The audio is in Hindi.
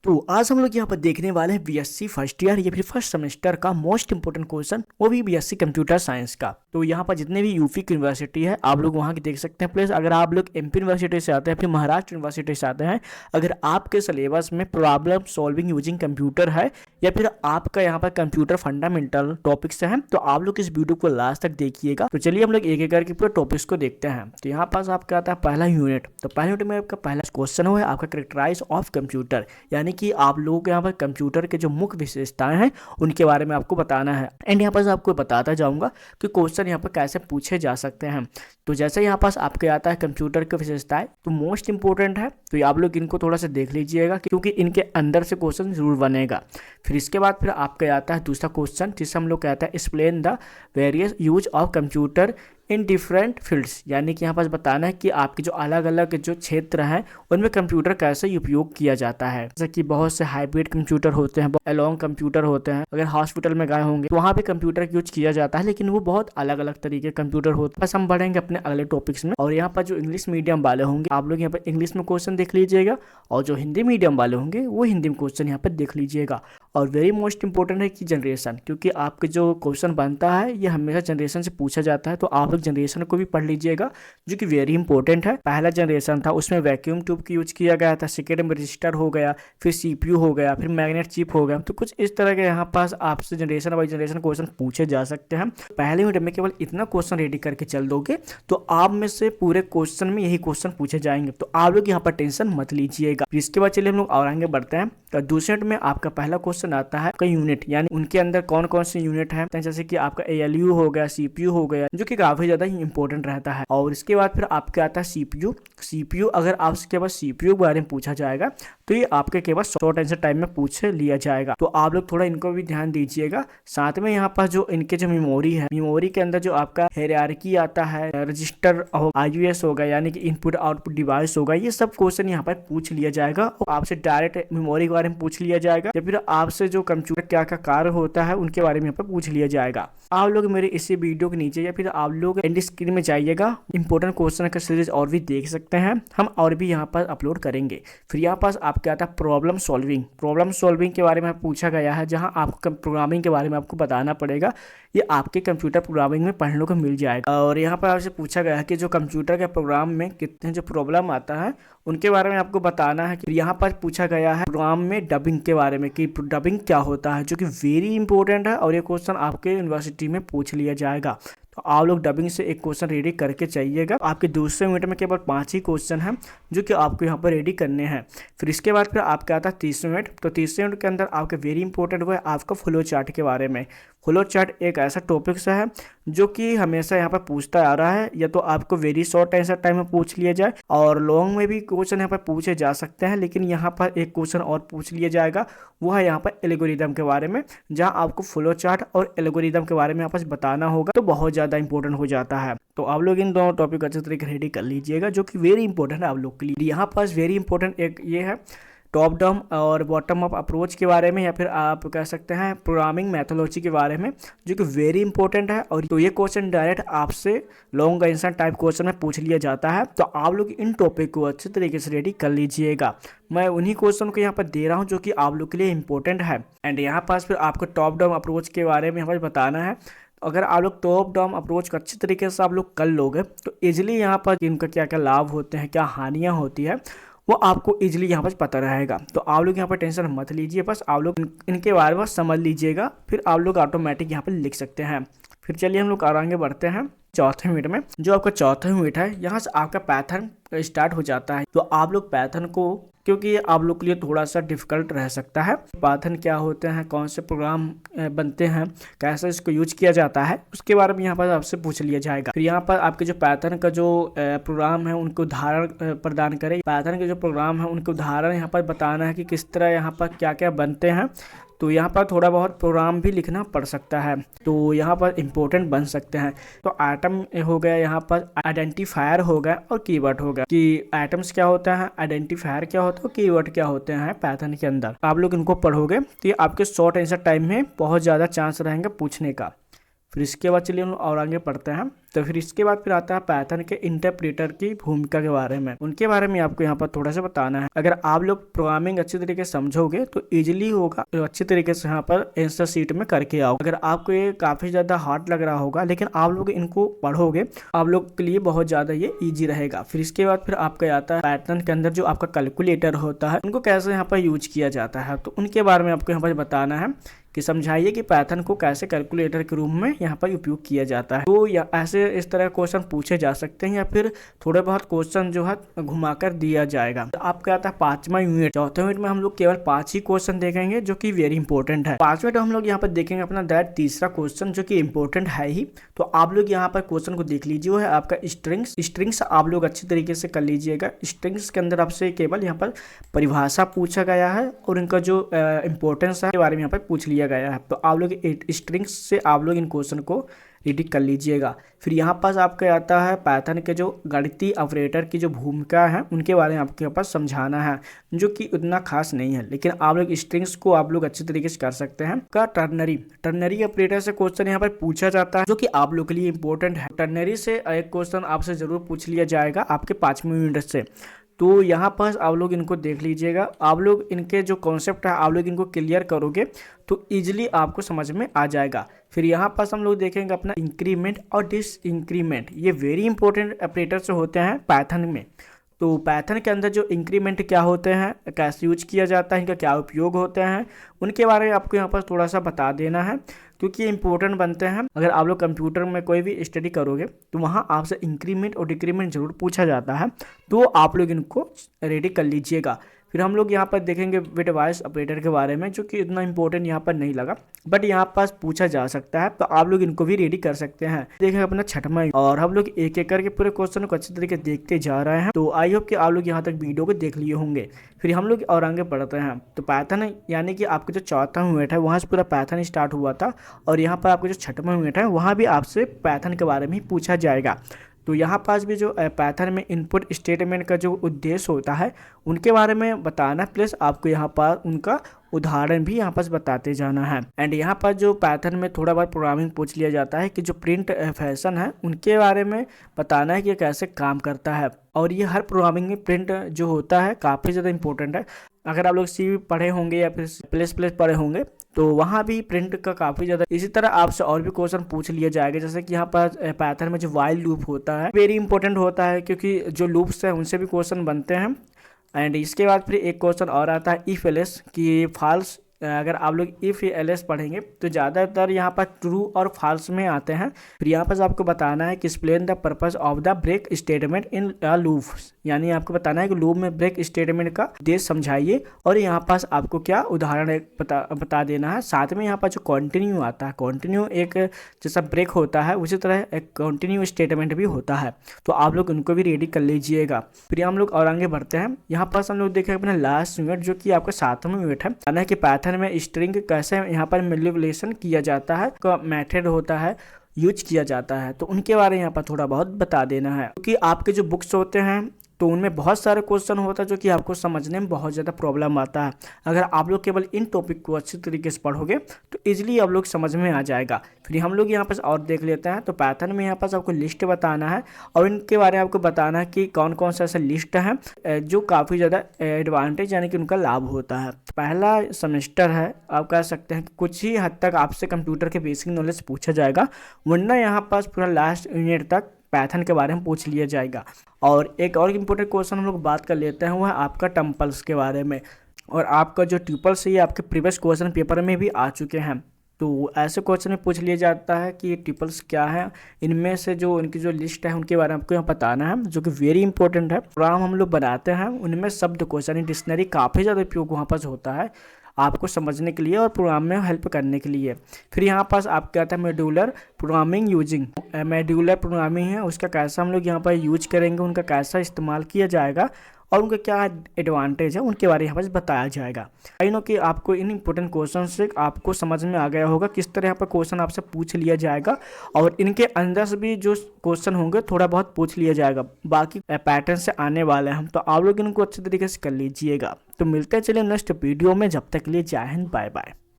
तो आज हम लोग यहाँ पर देखने वाले हैं बीएससी फर्स्ट ईयर या फिर फर्स्ट सेमेस्टर का मोस्ट इंपोर्टेंट क्वेश्चन, वो भी बीएससी कंप्यूटर साइंस का। तो यहाँ पर जितने भी यूपी की यूनिवर्सिटी है आप लोग वहाँ की देख सकते हैं। प्लस अगर आप लोग एमपी यूनिवर्सिटी से आते हैं फिर महाराष्ट्र यूनिवर्सिटी से आते हैं, अगर आपके सिलेबस में प्रॉब्लम सॉल्विंग यूजिंग कंप्यूटर है या फिर आपका यहाँ पर कंप्यूटर फंडामेंटल टॉपिक्स है तो आप लोग इस वीडियो को लास्ट तक देखिएगा। तो चलिए हम लोग एक एक करके पूरे टॉपिक्स को देखते हैं। तो यहाँ पास आपका आता है पहला यूनिट। तो पहले यूनिट में आपका पहला क्वेश्चन है आपका कैरेक्टराइज ऑफ कंप्यूटर, यानी कि आप लोगों को यहाँ पर कंप्यूटर के जो मुख्य विशेषताएं हैं उनके बारे में आपको बताना है। एंड यहाँ पर आपको बताता जाऊंगा कि क्वेश्चन यहाँ पर कैसे पूछे जा सकते हैं। तो जैसे यहाँ पास आपके आता है कंप्यूटर की विशेषताएं, तो मोस्ट इंपोर्टेंट है, तो आप लोग इनको थोड़ा सा देख लीजिएगा क्योंकि इनके अंदर से क्वेश्चन जरूर बनेगा। फिर इसके बाद फिर आपका आता है दूसरा क्वेश्चन जिससे हम लोग कहते हैं explain the various use of computer in different fields, यानी कि यहाँ पास बताना है कि आपके जो अलग अलग जो क्षेत्र हैं उनमें कंप्यूटर कैसे उपयोग किया जाता है। जैसे कि बहुत से हाइब्रिड कंप्यूटर होते हैं, एलोंग कंप्यूटर होते हैं, अगर हॉस्पिटल में गए होंगे तो वहाँ पे कंप्यूटर यूज किया जाता है, लेकिन वो बहुत अलग अलग तरीके कंप्यूटर होते हैं। बस हम बढ़ेंगे अपने अगले टॉपिक्स में। और यहाँ पर जो इंग्लिश मीडियम वाले होंगे आप लोग यहाँ पर इंग्लिश में क्वेश्चन देख लीजिएगा, और जो हिंदी मीडियम वाले होंगे वो हिंदी में क्वेश्चन यहाँ पर देख लीजिएगा। और वेरी मोस्ट इंपोर्टेंट है कि जनरेशन, क्योंकि आपके जो क्वेश्चन बनता है ये हमेशा जनरेशन से पूछा जाता है, तो आप लोग जनरेशन को भी पढ़ लीजिएगा जो कि वेरी इंपॉर्टेंट है। पहला जनरेशन था उसमें वैक्यूम ट्यूब की यूज किया गया था, सेकेंड में रजिस्टर हो गया, फिर सीपीयू हो गया, फिर मैग्नेट चिप हो गया। तो कुछ इस तरह के यहाँ पास आपसे जनरेशन बाई जनरेशन क्वेश्चन पूछे जा सकते हैं। पहले मिनट में केवल इतना क्वेश्चन रेडी करके चल दोगे तो आप में से पूरे क्वेश्चन में यही क्वेश्चन पूछे जाएंगे, तो आप लोग यहाँ पर टेंशन मत लीजिएगा। इसके बाद चलिए हम लोग और आगे बढ़ते हैं। तो दूसरे मिनट में आपका पहला क्वेश्चन आता है कई यूनिट, यानी उनके अंदर कौन कौन से यूनिट है, जैसे कि आपका एएलयू हो गया, सीपीयू हो गया, जो कि काफी ज्यादा इंपॉर्टेंट रहता है। और इसके बाद फिर आपके आता है सीपीयू। अगर आपके पास सीपीयू के बारे में पूछा जाएगा तो ये आपके केवल शॉर्ट आंसर टाइम में पूछ लिया जाएगा, तो आप लोग थोड़ा इनको भी ध्यान दीजिएगा। साथ में यहाँ पास जो इनके जो मेमोरी है, मेमोरी के अंदर जो आपका हायरार्की आता है, रजिस्टर आईयूएस होगा यानी कि इनपुट आउटपुट डिवाइस होगा, ये सब क्वेश्चन यहाँ पर पूछ लिया जाएगा। और आपसे डायरेक्ट मेमोरी के बारे में पूछ लिया जाएगा या फिर आपसे जो कंप्यूटर क्या क्या कार्य होता है उनके बारे में यहाँ पर पूछ लिया जाएगा। आप लोग मेरे इसी वीडियो के नीचे या फिर आप लोग एंड स्क्रीन में जाइएगा, इंपॉर्टेंट क्वेश्चन का सीरीज और भी देख सकते हैं हम, और भी यहाँ पर अपलोड करेंगे। फिर यहाँ पास आपके आता है प्रॉब्लम सॉल्विंग के बारे में पूछा गया है, जहाँ आपको प्रोग्रामिंग के बारे में आपको बताना पड़ेगा। ये आपके कंप्यूटर प्रोग्रामिंग में पढ़ने को मिल जाएगा। और यहाँ पर आपसे पूछा गया है कि जो कंप्यूटर के प्रोग्राम में कितने जो प्रॉब्लम आता है उनके बारे में आपको बताना है। कि यहाँ पर पूछा गया है प्रोग्राम में डबिंग के बारे में कि डबिंग क्या होता है, जो कि वेरी इंपॉर्टेंट है और ये क्वेश्चन आपके यूनिवर्सिटी में पूछ लिया जाएगा। तो आप लोग डबिंग से एक क्वेश्चन रेडी करके चाहिएगा। आपके दूसरे मिनट में केवल 5 ही क्वेश्चन हैं जो कि आपको यहाँ पर रेडी करने हैं। फिर इसके बाद फिर आपका आता है तीसरे मिनट। तो तीसरे मिनट के अंदर आपके वेरी इंपॉर्टेंट वो है आपका फ्लो चार्ट के बारे में। फ्लो चार्ट एक ऐसा टॉपिक्स है जो कि हमेशा यहाँ पर पूछता आ रहा है, या तो आपको वेरी शॉर्ट आंसर टाइम में पूछ लिया जाए और लॉन्ग में भी क्वेश्चन यहाँ पर पूछे जा सकते हैं, लेकिन यहाँ पर एक क्वेश्चन और पूछ लिया जाएगा, वो है यहाँ पर एल्गोरिदम के बारे में, जहाँ आपको फ्लो चार्ट और एल्गोरिदम के बारे में यहाँ पर बताना होगा, तो बहुत ज़्यादा इंपॉर्टेंट हो जाता है। तो आप लोग इन दोनों टॉपिक अच्छे तरीके रेडी कर लीजिएगा जो कि वेरी इंपॉर्टेंट है आप लोग के लिए। यहाँ पास वेरी इंपॉर्टेंट एक ये है टॉप डाउन और बॉटम अप अप्रोच के बारे में, या फिर आप कह सकते हैं प्रोग्रामिंग मैथोलॉजी के बारे में, जो कि वेरी इंपॉर्टेंट है। और तो ये क्वेश्चन डायरेक्ट आपसे लॉन्ग आंसर टाइप क्वेश्चन में पूछ लिया जाता है, तो आप लोग इन टॉपिक को अच्छे तरीके से रेडी कर लीजिएगा। मैं उन्हीं क्वेश्चन को यहाँ पर दे रहा हूँ जो कि आप लोग के लिए इंपॉर्टेंट है। एंड यहाँ पास फिर आपको टॉप डाउन अप्रोच के बारे में यहाँ पर बताना है। अगर आप लोग टॉप डाउन अप्रोच को अच्छी तरीके से आप लोग कर लोगे तो इजिली यहाँ पर इनका क्या क्या लाभ होते हैं, क्या हानियाँ होती है, वो आपको इजीली यहाँ पर पता रहेगा। तो आप लोग यहाँ पर टेंशन मत लीजिए, बस आप लोग इनके बारे में समझ लीजिएगा, फिर आप लोग ऑटोमेटिक यहाँ पर लिख सकते हैं। फिर चलिए हम लोग आगे बढ़ते हैं चौथे मिनट में। जो आपका चौथा मिनट है यहाँ से आपका पैथर्न स्टार्ट हो जाता है। तो आप लोग पैथर्न को, क्योंकि ये आप लोग के लिए थोड़ा सा डिफिकल्ट रह सकता है, पैथर्न क्या होते हैं, कौन से प्रोग्राम बनते हैं, कैसे इसको यूज किया जाता है, उसके बारे में यहाँ पर आपसे पूछ लिया जाएगा। फिर यहाँ पर आपके जो पैथर्न का जो प्रोग्राम है उनको उदाहरण प्रदान करें। पैथर्न के जो प्रोग्राम है उनको उदाहरण यहाँ पर बताना है कि किस तरह यहाँ पर क्या क्या बनते हैं। तो यहाँ पर थोड़ा बहुत प्रोग्राम भी लिखना पड़ सकता है, तो यहाँ पर इम्पोर्टेंट बन सकते हैं। तो आइटम हो गया, यहाँ पर आइडेंटिफायर हो गया और कीवर्ड हो गया। कि आइटम्स क्या होता है, आइडेंटिफायर क्या होता है, कीवर्ड क्या होते हैं पैथर्न के अंदर। आप लोग इनको पढ़ोगे तो ये आपके शॉर्ट आंसर टाइम में बहुत ज़्यादा चांस रहेंगे पूछने का। फिर इसके बाद चलिए हम और आगे पढ़ते हैं। तो फिर इसके बाद फिर आता है पाइथन के इंटरप्रेटर की भूमिका के बारे में। उनके बारे में आपको यहाँ पर थोड़ा सा बताना है। अगर आप लोग प्रोग्रामिंग अच्छी तरीके से समझोगे तो इजीली होगा, तो अच्छी तरीके से यहाँ पर आंसर शीट में करके आओ। अगर आपको ये काफी ज्यादा हार्ड लग रहा होगा, लेकिन आप लोग इनको पढ़ोगे आप लोग के लिए बहुत ज्यादा ये ईजी रहेगा। फिर इसके बाद फिर आपका आता है पाइथन के अंदर जो आपका कैलकुलेटर होता है उनको कैसे यहाँ पर यूज किया जाता है। तो उनके बारे में आपको यहाँ पर बताना है कि समझाइए कि पाइथन को कैसे कैलकुलेटर के रूप में यहाँ पर उपयोग किया जाता है। तो या ऐसे इस तरह क्वेश्चन पूछे जा सकते हैं, या फिर थोड़े बहुत क्वेश्चन जो है घुमाकर दिया जाएगा। तो आपका आता है 5वां यूनिट। चौथे यूनिट में हम लोग केवल 5 ही क्वेश्चन देखेंगे जो कि वेरी इंपॉर्टेंट है। 5वें हम लोग यहाँ पर देखेंगे अपना दैट तीसरा क्वेश्चन जो कि इंपॉर्टेंट है ही। तो आप लोग यहाँ पर क्वेश्चन को देख लीजिए, वो है आपका स्ट्रिंग्स आप लोग अच्छी तरीके से कर लीजिएगा। स्ट्रिंग्स के अंदर आपसे केवल यहाँ पर परिभाषा पूछा गया है और इनका जो इंपॉर्टेंस है के बारे में यहाँ पर पूछ लिया गया है। तो आप लोग स्ट्रिंग्स से आप लोग इन क्वेश्चन को रेडी कर लीजिएगा। फिर यहाँ पास आपका आता है पाइथन के जो गणितीय ऑपरेटर की जो भूमिका है उनके बारे में आपके पास समझाना है, जो कि उतना खास नहीं है, लेकिन आप लोग स्ट्रिंग्स को आप लोग अच्छी तरीके से कर सकते हैं। का टर्नरी ऑपरेटर से क्वेश्चन यहाँ पर पूछा जाता है, जो कि आप लोग के लिए इंपॉर्टेंट है। टर्नरी से एक क्वेश्चन आपसे जरूर पूछ लिया जाएगा आपके 5वें यूनिट से। तो यहाँ पर आप लोग इनको देख लीजिएगा। आप लोग इनके जो कॉन्सेप्ट है आप लोग इनको क्लियर करोगे तो इजीली आपको समझ में आ जाएगा। फिर यहाँ पास हम लोग देखेंगे अपना इंक्रीमेंट और डिस इंक्रीमेंट। ये वेरी इंपॉर्टेंट ऑपरेटर्स होते हैं पाइथन में। तो पाइथन के अंदर जो इंक्रीमेंट क्या होते हैं, कैसे यूज किया जाता है, इनका क्या उपयोग होते हैं, उनके बारे में आपको यहाँ पर थोड़ा सा बता देना है, क्योंकि ये इंपॉर्टेंट बनते हैं। अगर आप लोग कंप्यूटर में कोई भी स्टडी करोगे तो वहाँ आपसे इंक्रीमेंट और डिक्रीमेंट जरूर पूछा जाता है, तो आप लोग इनको रेडी कर लीजिएगा। फिर हम लोग यहाँ पर देखेंगे बिटवाइस ऑपरेटर के बारे में, जो कि इतना इंपॉर्टेंट यहाँ पर नहीं लगा, बट यहाँ पास पूछा जा सकता है, तो आप लोग इनको भी रेडी कर सकते हैं। देखेंगे अपना 6वां, और हम लोग एक एक करके पूरे क्वेश्चन को अच्छी तरीके देखते जा रहे हैं। तो आई होप कि आप लोग यहाँ तक वीडियो को देख लिए होंगे। फिर हम लोग और आगे बढ़ते हैं। तो पाइथन यानी कि आपका जो 4था यूनिट है वहाँ से पूरा पाइथन स्टार्ट हुआ था, और यहाँ पर आपका जो 6वां यूनिट है वहाँ भी आपसे पाइथन के बारे में पूछा जाएगा। तो यहाँ पास भी जो पाइथन में इनपुट स्टेटमेंट का जो उद्देश्य होता है उनके बारे में बताना, प्लस आपको यहाँ पर उनका उदाहरण भी यहाँ पास बताते जाना है। एंड यहाँ पर जो पाइथन में थोड़ा बहुत प्रोग्रामिंग पूछ लिया जाता है कि जो प्रिंट फंक्शन है उनके बारे में बताना है कि कैसे काम करता है। और ये हर प्रोग्रामिंग में प्रिंट जो होता है काफ़ी ज़्यादा इंपॉर्टेंट है। अगर आप लोग सी पढ़े होंगे या फिर प्लस पढ़े होंगे तो वहाँ भी प्रिंट का काफ़ी ज़्यादा, इसी तरह आपसे और भी क्वेश्चन पूछ लिया जाएगा। जैसे कि यहाँ पर पाइथन में जो वाइल लूप होता है वेरी इंपॉर्टेंट होता है, क्योंकि जो लूप्स हैं उनसे भी क्वेश्चन बनते हैं। एंड इसके बाद फिर एक क्वेश्चन और आता है इफ एल्स की फॉल्स। अगर आप लोग इफ एल्स पढ़ेंगे तो ज़्यादातर यहाँ पर ट्रू और फॉल्स में आते हैं। फिर यहाँ पर आपको बताना है कि explain the purpose of the break statement in loop, यानी आपको बताना है कि लूप में ब्रेक स्टेटमेंट का उद्देश्य समझाइए, और यहाँ पास आपको क्या उदाहरण बता देना है। साथ में यहाँ पर जो कंटिन्यू आता है, कंटिन्यू एक जैसा ब्रेक होता है उसी तरह एक कंटिन्यू स्टेटमेंट भी होता है, तो आप लोग उनको भी रेडी कर लीजिएगा। फिर हम लोग और आगे बढ़ते हैं। यहाँ पास हम लोग देखें अपना लास्ट यूनिट जो कि आपका 7वां यूनिट है, यानी कि पाइथन में स्ट्रिंग कैसे यहाँ पर मैनिपुलेशन किया जाता है का मेथड होता है, यूज किया जाता है, तो उनके बारे में यहाँ पर थोड़ा बहुत बता देना है। क्योंकि आपके जो बुक्स होते हैं तो उनमें बहुत सारे क्वेश्चन होता है जो कि आपको समझने में बहुत ज़्यादा प्रॉब्लम आता है। अगर आप लोग केवल इन टॉपिक को अच्छी तरीके से पढ़ोगे तो इजीली आप लोग समझ में आ जाएगा। फिर हम लोग यहाँ पास और देख लेते हैं। तो पाइथन में यहाँ पास आपको लिस्ट बताना है, और इनके बारे में आपको बताना है कि कौन कौन सा ऐसा लिस्ट है जो काफ़ी ज़्यादा एडवांटेज यानी कि उनका लाभ होता है। पहला सेमेस्टर है, आप कह सकते हैं कि कुछ ही हद तक आपसे कंप्यूटर के बेसिक नॉलेज पूछा जाएगा, वरना यहाँ पास पूरा लास्ट यूनिट तक पाइथन के बारे में पूछ लिया जाएगा। और एक और इम्पोर्टेंट क्वेश्चन हम लोग बात कर लेते हैं, वो है आपका टम्पल्स के बारे में। और आपका जो ट्यूपल्स है ये आपके प्रीवियस क्वेश्चन पेपर में भी आ चुके हैं। तो ऐसे क्वेश्चन में पूछ लिया जाता है कि ट्यूपल्स क्या है, इनमें से जो उनकी जो लिस्ट है उनके बारे में आपको यहाँ बताना है, जो कि वेरी इंपॉर्टेंट है। प्रोग्राम हम लोग बनाते हैं उनमें शब्दकोश यानी डिक्शनरी काफ़ी ज़्यादा उपयोग वहाँ पर होता है आपको समझने के लिए और प्रोग्राम में हेल्प करने के लिए। फिर यहाँ पास आपका आता है modular programming using. Modular programming है उसका कैसा हम लोग यहाँ पर यूज करेंगे, उनका कैसा इस्तेमाल किया जाएगा और उनका क्या एडवांटेज है उनके बारे में यहाँ पर बताया जाएगा। आई नो कि आपको इन इंपॉर्टेंट क्वेश्चन से आपको समझ में आ गया होगा किस तरह यहाँ पर क्वेश्चन आपसे पूछ लिया जाएगा, और इनके अंदर से भी जो क्वेश्चन होंगे थोड़ा बहुत पूछ लिया जाएगा, बाकी पैटर्न से आने वाले हैं, तो आप लोग इनको अच्छे तरीके से कर लीजिएगा। तो मिलते हैं चलिए नेक्स्ट वीडियो में, जब तक के लिए जय हिंद, बाय बाय।